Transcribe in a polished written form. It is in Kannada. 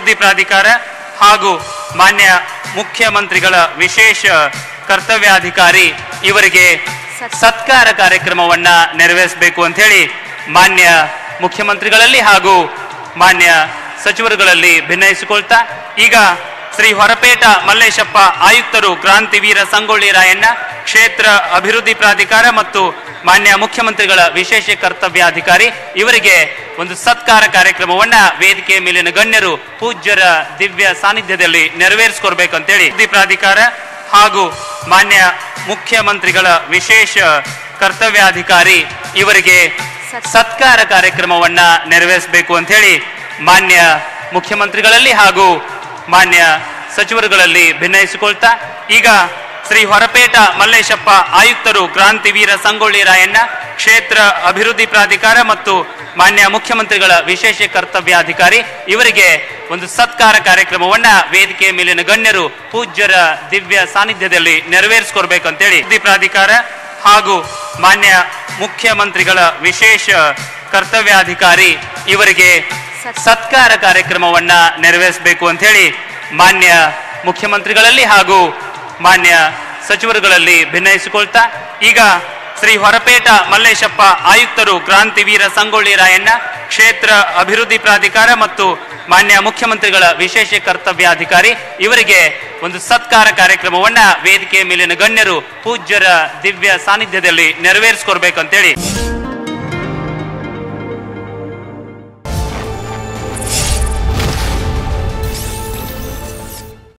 ಅಭಿವೃದ್ಧಿ ಪ್ರಾಧಿಕಾರ ಹಾಗೂ ಮಾನ್ಯ ಮುಖ್ಯಮಂತ್ರಿಗಳ ವಿಶೇಷ ಕರ್ತವ್ಯಾಧಿಕಾರಿ ಇವರಿಗೆ ಸತ್ಕಾರ ಕಾರ್ಯಕ್ರಮವನ್ನ ನೆರವೇರಿಸಬೇಕು ಅಂತ ಹೇಳಿ ಮಾನ್ಯ ಮುಖ್ಯಮಂತ್ರಿಗಳಲ್ಲಿ ಹಾಗೂ ಮಾನ್ಯ ಸಚಿವರುಗಳಲ್ಲಿ ಭಿನ್ನಯಿಸಿಕೊಳ್ತಾ ಈಗ ಶ್ರೀ ಹೊರಪೇಟ ಮಲ್ಲೇಶಪ್ಪ ಆಯುಕ್ತರು ಕ್ರಾಂತಿವೀರ ಸಂಗೊಳ್ಳಿ ರಾಯಣ್ಣ ಕ್ಷೇತ್ರ ಅಭಿವೃದ್ಧಿ ಪ್ರಾಧಿಕಾರ ಮತ್ತು ಮಾನ್ಯ ಮುಖ್ಯಮಂತ್ರಿಗಳ ವಿಶೇಷ ಕರ್ತವ್ಯಾಧಿಕಾರಿ ಇವರಿಗೆ ಒಂದು ಸತ್ಕಾರ ಕಾರ್ಯಕ್ರಮವನ್ನ ವೇದಿಕೆ ಮೇಲಿನ ಗಣ್ಯರು ಪೂಜ್ಯರ ದಿವ್ಯ ಸಾನ್ನಿಧ್ಯದಲ್ಲಿ ನೆರವೇರಿಸಿಕೊಡ್ಬೇಕಂತೇಳಿ ಪ್ರಾಧಿಕಾರ ಹಾಗೂ ಮಾನ್ಯ ಮುಖ್ಯಮಂತ್ರಿಗಳ ವಿಶೇಷ ಕರ್ತವ್ಯಾಧಿಕಾರಿ ಇವರಿಗೆ ಸತ್ಕಾರ ಕಾರ್ಯಕ್ರಮವನ್ನ ನೆರವೇರಿಸಬೇಕು ಅಂತ ಹೇಳಿ ಮಾನ್ಯ ಮುಖ್ಯಮಂತ್ರಿಗಳಲ್ಲಿ ಹಾಗೂ ಮಾನ್ಯ ಸಚಿವರುಗಳಲ್ಲಿ ಭಿನ್ನಯಿಸಿಕೊಳ್ತಾ ಈಗ ಶ್ರೀ ಹೊರಪೇಟ ಮಲ್ಲೇಶಪ್ಪ ಆಯುಕ್ತರು ಕ್ರಾಂತಿವೀರ ಸಂಗೊಳ್ಳಿ ರಾಯಣ್ಣ ಕ್ಷೇತ್ರ ಅಭಿವೃದ್ಧಿ ಪ್ರಾಧಿಕಾರ ಮತ್ತು ಮಾನ್ಯ ಮುಖ್ಯಮಂತ್ರಿಗಳ ವಿಶೇಷ ಕರ್ತವ್ಯಾಧಿಕಾರಿ ಇವರಿಗೆ ಒಂದು ಸತ್ಕಾರ ಕಾರ್ಯಕ್ರಮವನ್ನ ವೇದಿಕೆ ಮೇಲಿನ ಗಣ್ಯರು ಪೂಜ್ಯರ ದಿವ್ಯ ಸಾನ್ನಿಧ್ಯದಲ್ಲಿ ನೆರವೇರಿಸಿಕೊಡ್ಬೇಕಂತೇಳಿ ಪ್ರಾಧಿಕಾರ ಹಾಗೂ ಮಾನ್ಯ ಮುಖ್ಯಮಂತ್ರಿಗಳ ವಿಶೇಷ ಕರ್ತವ್ಯಾಧಿಕಾರಿ ಇವರಿಗೆ ಸತ್ಕಾರ ಕಾರ್ಯಕ್ರಮವನ್ನ ನೆರವೇರಿಸಬೇಕು ಅಂತ ಹೇಳಿ ಮಾನ್ಯ ಮುಖ್ಯಮಂತ್ರಿಗಳಲ್ಲಿ ಹಾಗೂ ಮಾನ್ಯ ಸಚಿವರುಗಳಲ್ಲಿ ಭಿನ್ನಯಿಸಿಕೊಳ್ತಾ ಈಗ ಶ್ರೀ ಹೊರಪೇಟ ಮಲ್ಲೇಶಪ್ಪ ಆಯುಕ್ತರು ಕ್ರಾಂತಿವೀರ ಸಂಗೊಳ್ಳಿ ರಾಯಣ್ಣ ಕ್ಷೇತ್ರ ಅಭಿವೃದ್ಧಿ ಪ್ರಾಧಿಕಾರ ಮತ್ತು ಮಾನ್ಯ ಮುಖ್ಯಮಂತ್ರಿಗಳ ವಿಶೇಷ ಕರ್ತವ್ಯಾಧಿಕಾರಿ ಇವರಿಗೆ ಒಂದು ಸತ್ಕಾರ ಕಾರ್ಯಕ್ರಮವನ್ನ ವೇದಿಕೆ ಮೇಲಿನ ಗಣ್ಯರು ಪೂಜ್ಯರ ದಿವ್ಯ ಸಾನ್ನಿಧ್ಯದಲ್ಲಿ ನೆರವೇರಿಸಿಕೊಡ್ಬೇಕಂತೇಳಿ